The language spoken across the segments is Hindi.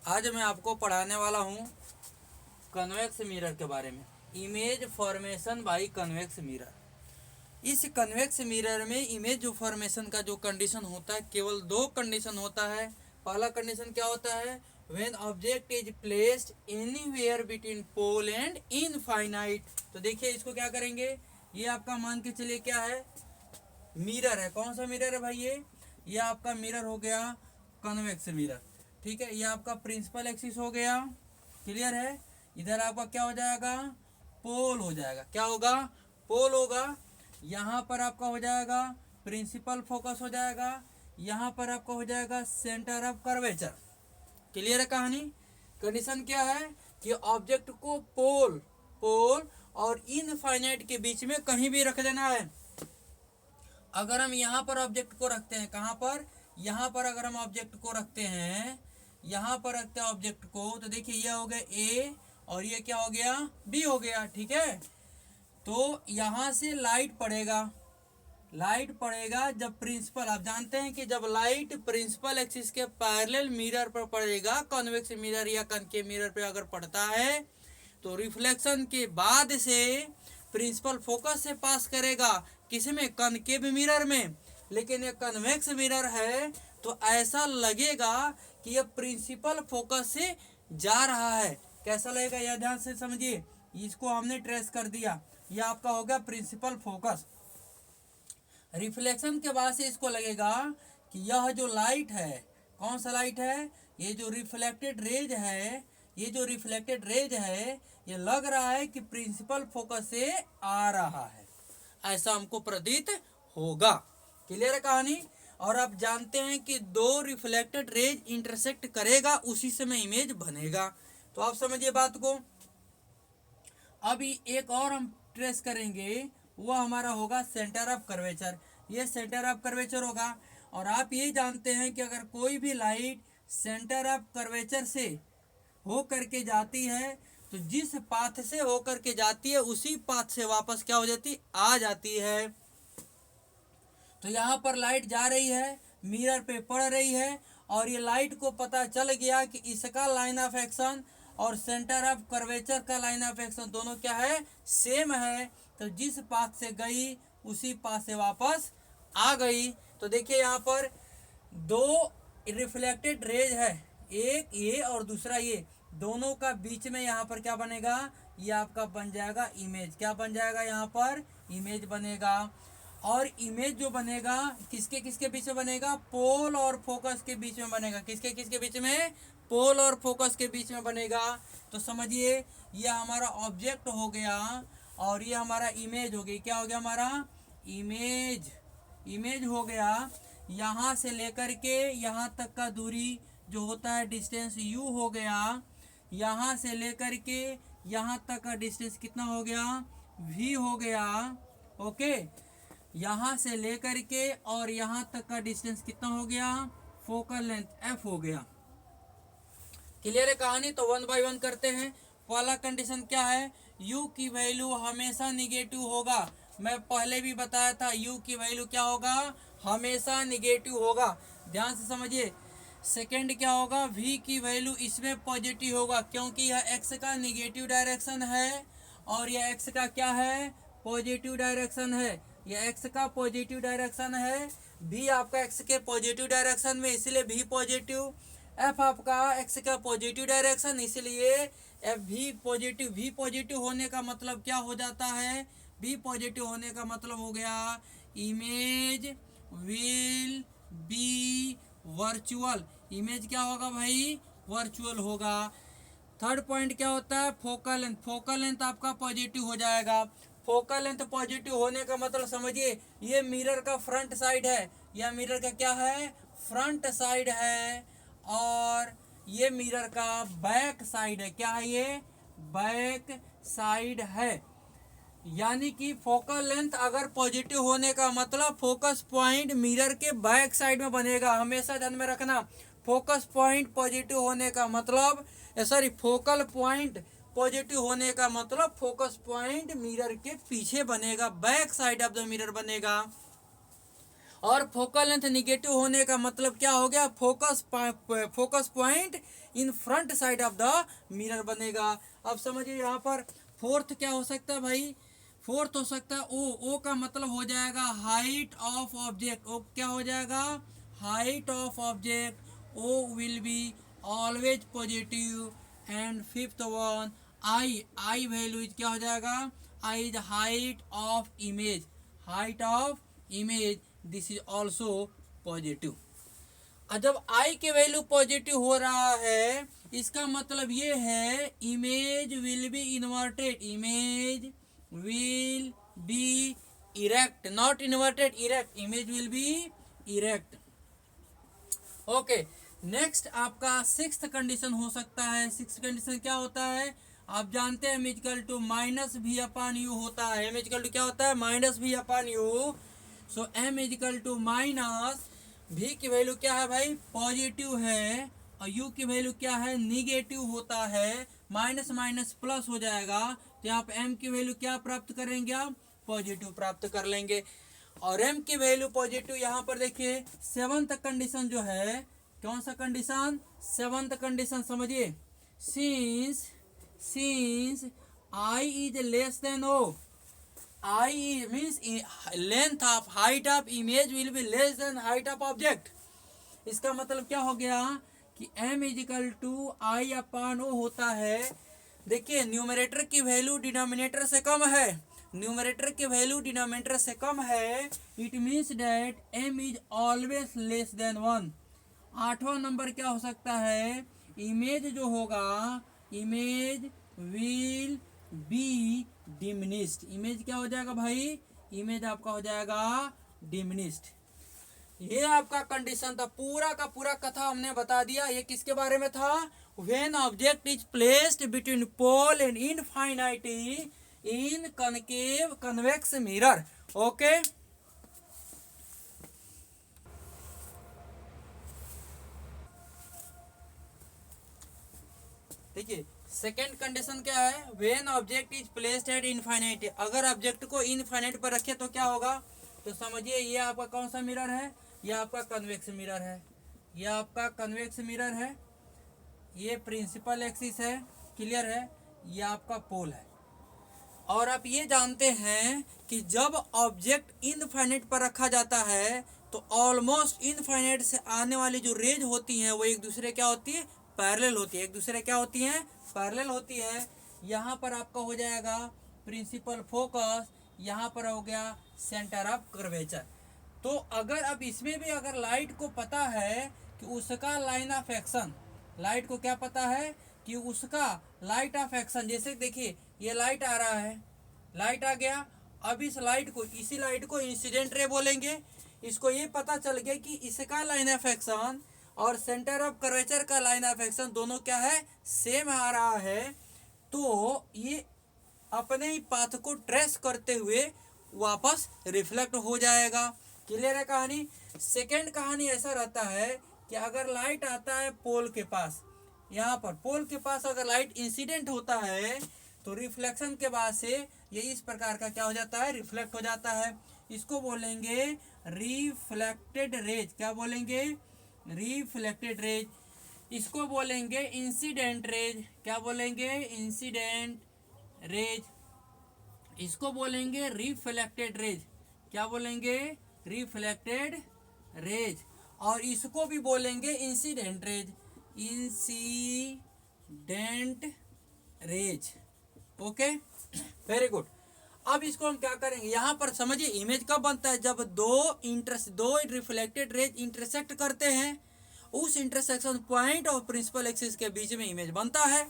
आज मैं आपको पढ़ाने वाला हूँ कन्वेक्स मिरर के बारे में। Image formation by convex mirror. इस कन्वेक्स मिरर में इमेज जो फॉर्मेशन का जो कंडीशन होता है, केवल दो कंडीशन होता है। पहला कंडीशन क्या होता है, when object is placed anywhere between pole and infinite. तो देखिए इसको क्या करेंगे, ये आपका मान के चलिए क्या है, मिरर है। कौन सा मिरर है भाई, ये आपका मिरर हो गया कन्वेक्स मिरर। ठीक है, ये आपका प्रिंसिपल एक्सिस हो गया, क्लियर है। इधर आपका क्या हो जाएगा, पोल हो जाएगा। क्या होगा, पोल होगा। यहाँ पर आपका हो जाएगा प्रिंसिपल फोकस हो जाएगा, यहाँ पर आपका हो जाएगा सेंटर ऑफ कर्वेचर। क्लियर है कहानी। कंडीशन क्या है कि ऑब्जेक्ट को पोल पोल और इनफाइनाइट के बीच में कहीं भी रख देना है। अगर हम यहाँ पर ऑब्जेक्ट को रखते हैं, कहाँ पर, यहाँ पर अगर हम ऑब्जेक्ट को रखते हैं, यहाँ पर रखते हैं ऑब्जेक्ट को, तो देखिए ये हो गया ए और ये क्या हो गया, बी हो गया। ठीक है, तो यहाँ से लाइट पड़ेगा जब प्रिंसिपल, आप जानते हैं कि जब लाइट प्रिंसिपल एक्सिस के पैरेलल मिरर पर पड़ेगा, कॉन्वेक्स मिरर या कनकेव मिरर पे अगर पड़ता है, तो रिफ्लेक्शन के बाद से प्रिंसिपल फोकस से पास करेगा किसमें, कनकेव मिरर में। लेकिन ये कन्वेक्स मिरर है तो ऐसा लगेगा कि ये प्रिंसिपल फोकस से जा रहा है। कैसा लगेगा, यह ध्यान से समझिए। इसको हमने ट्रेस कर दिया, यह आपका हो गया प्रिंसिपल फोकस। रिफ्लेक्शन के बाद से इसको लगेगा कि यह जो लाइट है, कौन सा लाइट है, ये जो रिफ्लेक्टेड रेज है, ये लग रहा है कि प्रिंसिपल फोकस से आ रहा है, ऐसा हमको प्रतीत होगा। क्लियर है कहानी। और आप जानते हैं कि दो रिफ्लेक्टेड रेज इंटरसेक्ट करेगा, उसी समय इमेज बनेगा। तो आप समझिए बात को। अभी एक और हम ट्रेस करेंगे, वो हमारा होगा सेंटर ऑफ कर्वेचर। ये सेंटर ऑफ कर्वेचर होगा। और आप ये जानते हैं कि अगर कोई भी लाइट सेंटर ऑफ कर्वेचर से हो करके जाती है, तो जिस पाथ से हो करके जाती है उसी पाथ से वापस क्या हो जाती, आ जाती है। तो यहाँ पर लाइट जा रही है, मिरर पे पड़ रही है, और ये लाइट को पता चल गया कि इसका लाइन ऑफ एक्शन और सेंटर ऑफ कर्वेचर का लाइन ऑफ एक्शन दोनों क्या है, सेम है। तो जिस पाथ से गई उसी पाथ से वापस आ गई। तो देखिए यहाँ पर दो रिफ्लेक्टेड रेज है, एक ये और दूसरा ये, दोनों का बीच में यहाँ पर क्या बनेगा, ये आपका बन जाएगा इमेज। क्या बन जाएगा, यहाँ पर इमेज बनेगा। और इमेज जो बनेगा किसके किसके बीच में बनेगा, पोल और फोकस के बीच में बनेगा। किसके किसके बीच में, पोल और फोकस के बीच में बनेगा। तो समझिए ये हमारा ऑब्जेक्ट हो गया और ये हमारा इमेज हो गई। क्या हो गया हमारा, इमेज हो गया। यहाँ से लेकर के यहाँ तक का दूरी जो होता है डिस्टेंस u हो गया। यहाँ से लेकर के यहाँ तक का डिस्टेंस कितना हो गया, v हो गया। ओके, यहाँ से लेकर के और यहाँ तक का डिस्टेंस कितना हो गया, फोकल लेंथ f हो गया। क्लियर है कहानी। तो वन बाय वन करते हैं। पहला कंडीशन क्या है, u की वैल्यू हमेशा निगेटिव होगा। मैं पहले भी बताया था u की वैल्यू क्या होगा, हमेशा निगेटिव होगा, ध्यान से समझिए। सेकंड क्या होगा, v की वैल्यू इसमें पॉजिटिव होगा, क्योंकि यह x का निगेटिव डायरेक्शन है और यह x का क्या है, पॉजिटिव डायरेक्शन है। यह x का पॉजिटिव डायरेक्शन है, v आपका x के पॉजिटिव डायरेक्शन में, इसलिए v पॉजिटिव। f आपका x का पॉजिटिव डायरेक्शन, इसलिए f v positive. v positive होने का मतलब क्या हो जाता है, v पॉजिटिव होने का मतलब हो गया image will B virtual. Image क्या होगा भाई, वर्चुअल होगा। थर्ड पॉइंट क्या होता है, फोकल लेंथ। फोकल लेंथ आपका पॉजिटिव हो जाएगा। फोकल लेंथ पॉजिटिव होने का मतलब समझिए, ये मिरर का फ्रंट साइड है, यह मिरर का क्या है, फ्रंट साइड है, और ये मिरर का बैक साइड है। क्या है, ये बैक साइड है। यानी कि फोकल लेंथ अगर पॉजिटिव होने का मतलब फोकस पॉइंट मिरर के बैक साइड में बनेगा। हमेशा ध्यान में रखना, फोकस पॉइंट पॉजिटिव होने का मतलब, सॉरी, फोकल पॉइंट पॉजिटिव होने का मतलब फोकस पॉइंट मिरर के पीछे बनेगा, back side of the mirror बनेगा। और फोकल लेंथ निगेटिव होने का मतलब क्या हो गया, focus point in front side of the mirror बनेगा। अब समझिए यहाँ पर फोर्थ क्या हो सकता है भाई, फोर्थ हो सकता है ओ का मतलब हो जाएगा हाइट ऑफ ऑब्जेक्ट। ओ क्या हो जाएगा, height of object. O will be always positive. And fifth one I value is क्या हो जाएगा, I is height of image, height of image, this is also positive. और जब आई के वैल्यू पॉजिटिव हो रहा है इसका मतलब ये है image will B inverted, image will B erect, not inverted, erect, image will B erect. Okay, next आपका सिक्स्थ कंडीशन हो सकता है। सिक्स्थ कंडीशन क्या होता है, आप जानते हैं M equal to minus v upon you होता है। एम इक्वल टू क्या होता है, minus v upon u. So m equal to minus v की वैल्यू क्या है भाई, पॉजिटिव है, और यू की वैल्यू क्या है, निगेटिव होता है। माइनस माइनस प्लस हो जाएगा, तो यहाँ पे एम की वैल्यू क्या प्राप्त करेंगे आप, पॉजिटिव प्राप्त कर लेंगे। और एम की वैल्यू पॉजिटिव, यहाँ पर देखिए सेवंथ कंडीशन जो है, कौन सा कंडीशन, सेवंथ कंडीशन समझिए, since I is less than O, I means length of height of image will be less than height of object. इसका मतलब क्या हो गया कि m is equal to I upon O होता है। देखिए न्यूमरेटर की वैल्यू डिनोमिनेटर से कम है, न्यूमरेटर की वैल्यू डिनोमिनेटर से कम है, it means that m is always less than 1। आठवां नंबर क्या हो सकता है, इमेज जो होगा, image will B diminished, image क्या हो जाएगा भाई, इमेज आपका हो जाएगा डिमिनिस्ड। ये आपका कंडीशन था, पूरा का पूरा कथा हमने बता दिया। ये किसके बारे में था, when object is placed between pole and infinity in concave convex mirror. Okay, देखिए सेकेंड कंडीशन क्या है, when object is placed at infinite, अगर ऑब्जेक्ट को इनफाइनाइट पर रखे तो क्या होगा, तो समझिए ये आपका कौन सा मिरर है, ये आपका कन्वेक्स मिरर है, ये आपका कन्वेक्स मिरर है, ये प्रिंसिपल एक्सिस है, क्लियर है, ये आपका पोल है। और आप ये जानते हैं कि जब ऑब्जेक्ट इनफाइनाइट पर रखा जाता है तो ऑलमोस्ट इनफाइनाइट से आने वाली जो रेज होती हैं वो एक दूसरे क्या होती है, पैरेलल होती है, एक दूसरे क्या होती हैं, पैरेलल होती है। यहाँ पर आपका हो जाएगा प्रिंसिपल फोकस, यहाँ पर हो गया सेंटर ऑफ कर्वेचर। तो अगर अब इसमें भी अगर लाइट को पता है कि उसका लाइन ऑफ एक्शन, लाइट को क्या पता है कि उसका लाइट ऑफ एक्शन, जैसे देखिए ये लाइट आ रहा है, लाइट आ गया, अब इस लाइट को, इसी लाइट को इंसिडेंट रे बोलेंगे। इसको ये पता चल गया कि इसका लाइन ऑफ एक्शन और सेंटर ऑफ कर्वेचर का लाइन ऑफ एक्शन दोनों क्या है, सेम आ रहा है। तो ये अपने ही पाथ को ट्रेस करते हुए वापस रिफ्लेक्ट हो जाएगा। क्लियर है कहानी। सेकेंड कहानी ऐसा रहता है कि अगर लाइट आता है पोल के पास, यहाँ पर पोल के पास अगर लाइट इंसिडेंट होता है तो रिफ्लेक्शन के बाद से ये इस प्रकार का क्या हो जाता है, रिफ्लेक्ट हो जाता है। इसको बोलेंगे रिफ्लेक्टेड रेज, क्या बोलेंगे, रिफ्लेक्टेड रेज। इसको बोलेंगे इंसिडेंट रेज, क्या बोलेंगे, इंसिडेंट रेज। इसको बोलेंगे रिफ्लेक्टेड रेज, क्या बोलेंगे, रिफ्लेक्टेड रेज। और इसको भी बोलेंगे incident raise, incident raise. Okay, very good. अब इसको हम क्या करेंगे, यहाँ पर समझिए इमेज कब बनता है, जब दो रिफ्लेक्टेड रेज इंटरसेक्ट करते हैं, उस इंटरसेक्शन पॉइंट और प्रिंसिपल एक्सिस के बीच में इमेज बनता है।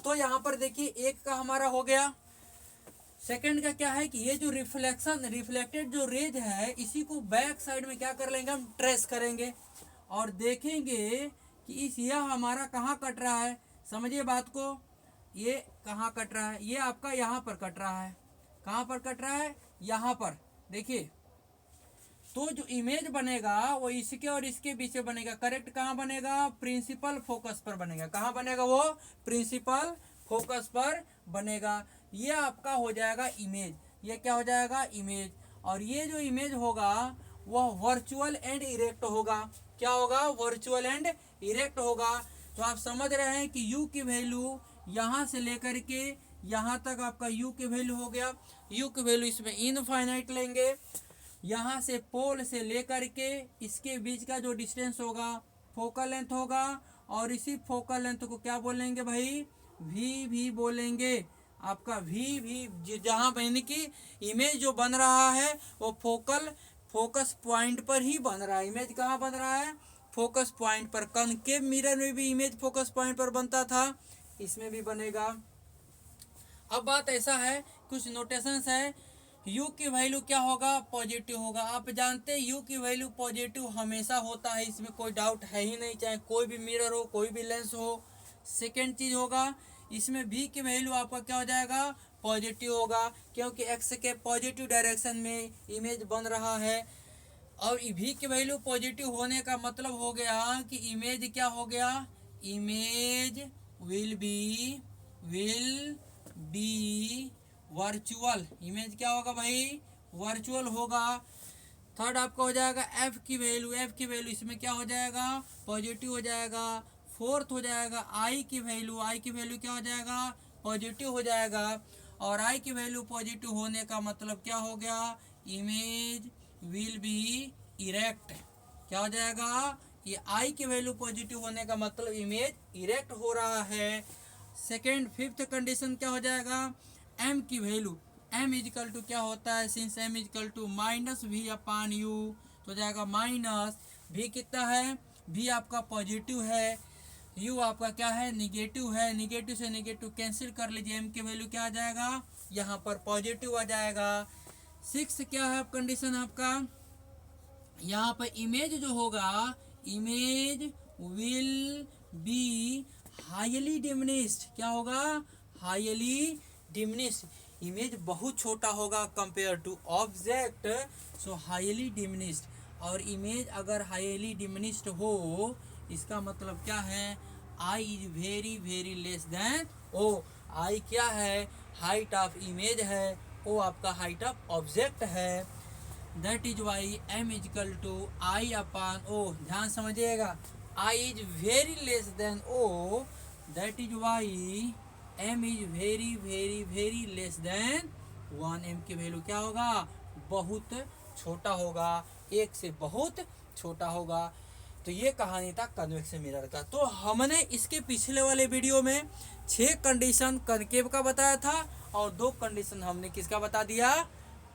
तो यहाँ पर देखिए एक का हमारा हो गया। सेकंड का क्या है कि ये जो रिफ्लेक्टेड जो रेज है इसी को बैक साइड में क्या कर लेंगे, हम ट्रेस करेंगे और देखेंगे कि इस यह हमारा कहाँ कट रहा है। समझिए बात को, ये कहाँ कट रहा है, ये आपका यहाँ पर कट रहा है। कहाँ पर कट रहा है, यहाँ पर। देखिए तो जो इमेज बनेगा वो इसके और इसके बीच में बनेगा। करेक्ट कहाँ बनेगा, प्रिंसिपल फोकस पर बनेगा। कहाँ बनेगा वो, प्रिंसिपल फोकस पर बनेगा। ये आपका हो जाएगा इमेज, ये क्या हो जाएगा, इमेज। और ये जो इमेज होगा वह वर्चुअल एंड इरेक्ट होगा। क्या होगा? वर्चुअल एंड इरेक्ट होगा। तो आप समझ रहे हैं कि u की वैल्यू यहाँ से लेकर के यहाँ तक आपका u की वैल्यू हो गया। u की वैल्यू इसमें इनफाइनाइट लेंगे। यहाँ से पोल से लेकर के इसके बीच का जो डिस्टेंस होगा फोकल लेंथ होगा, और इसी फोकल लेंथ को क्या बोलेंगे भाई? भी बोलेंगे। आपका भी जहाँ यानी कि इमेज जो बन रहा है वो फोकस पॉइंट पर ही बन रहा है। इमेज कहाँ बन रहा है? फोकस पॉइंट पर। कॉनकेव मिरर में भी इमेज फोकस पॉइंट पर बनता था, इसमें भी बनेगा। अब बात ऐसा है, कुछ नोटेशंस है। u की वैल्यू क्या होगा? पॉजिटिव होगा। आप जानते हैं u की वैल्यू पॉजिटिव हमेशा होता है, इसमें कोई डाउट है ही नहीं, चाहे कोई भी मिरर हो, कोई भी लेंस हो। सेकेंड चीज होगा, इसमें v की वैल्यू आपका क्या हो जाएगा? पॉजिटिव होगा, क्योंकि x के पॉजिटिव डायरेक्शन में इमेज बन रहा है। और v की वैल्यू पॉजिटिव होने का मतलब हो गया कि इमेज क्या हो गया? Image will B virtual. Image क्या होगा भाई? वर्चुअल होगा। थर्ड आपका हो जाएगा f की वैल्यू इसमें क्या हो जाएगा? पॉजिटिव हो जाएगा। फोर्थ हो जाएगा i की वैल्यू क्या हो जाएगा? पॉजिटिव हो जाएगा। और i की वैल्यू पॉजिटिव होने का मतलब क्या हो गया? Image will B erect. क्या हो जाएगा? ये i की वैल्यू पॉजिटिव होने का मतलब इमेज इरेक्ट हो रहा है। सेकेंड फिफ्थ कंडीशन क्या हो जाएगा? m की वैल्यू, m इजिकल टू क्या होता है? Since m is equal to minus v upon u, तो हो जाएगा माइनस v। कितना है? v आपका पॉजिटिव है, u आपका क्या है? निगेटिव है। निगेटिव से निगेटिव कैंसिल कर लीजिए, m की वैल्यू क्या आ जाएगा? यहाँ पर पॉजिटिव आ जाएगा। सिक्स क्या है कंडीशन आपका? यहाँ पर इमेज जो होगा, image will be highly diminished. क्या होगा? Highly diminished. इमेज बहुत छोटा होगा compare to object, so highly diminished. और इमेज अगर हाईली डिमिनिश्ड हो, इसका मतलब क्या है? I is very less than O. I क्या है? हाइट ऑफ इमेज है, ओ आपका हाइट ऑफ ऑब्जेक्ट है। That is why m is equal to I upon O. ध्यान समझिएगा, i is very less than o, that is why m is very less than 1। m की वैल्यू क्या होगा? बहुत छोटा होगा, एक से बहुत छोटा होगा। तो ये कहानी था कन्वेक्शन मिरर का। तो हमने इसके पिछले वाले वीडियो में 6 कंडीशन कनकेव का बताया था, और 2 कंडीशन हमने किसका बता दिया?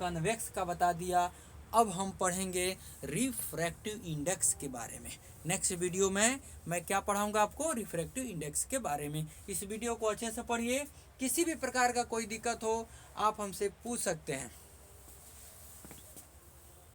कन्वेक्स का बता दिया। अब हम पढ़ेंगे रिफ्रैक्टिव इंडेक्स के बारे में। नेक्स्ट वीडियो में मैं क्या पढ़ाऊंगा आपको? रिफ्रैक्टिव इंडेक्स के बारे में। इस वीडियो को अच्छे से पढ़िए। किसी भी प्रकार का कोई दिक्कत हो आप हमसे पूछ सकते हैं।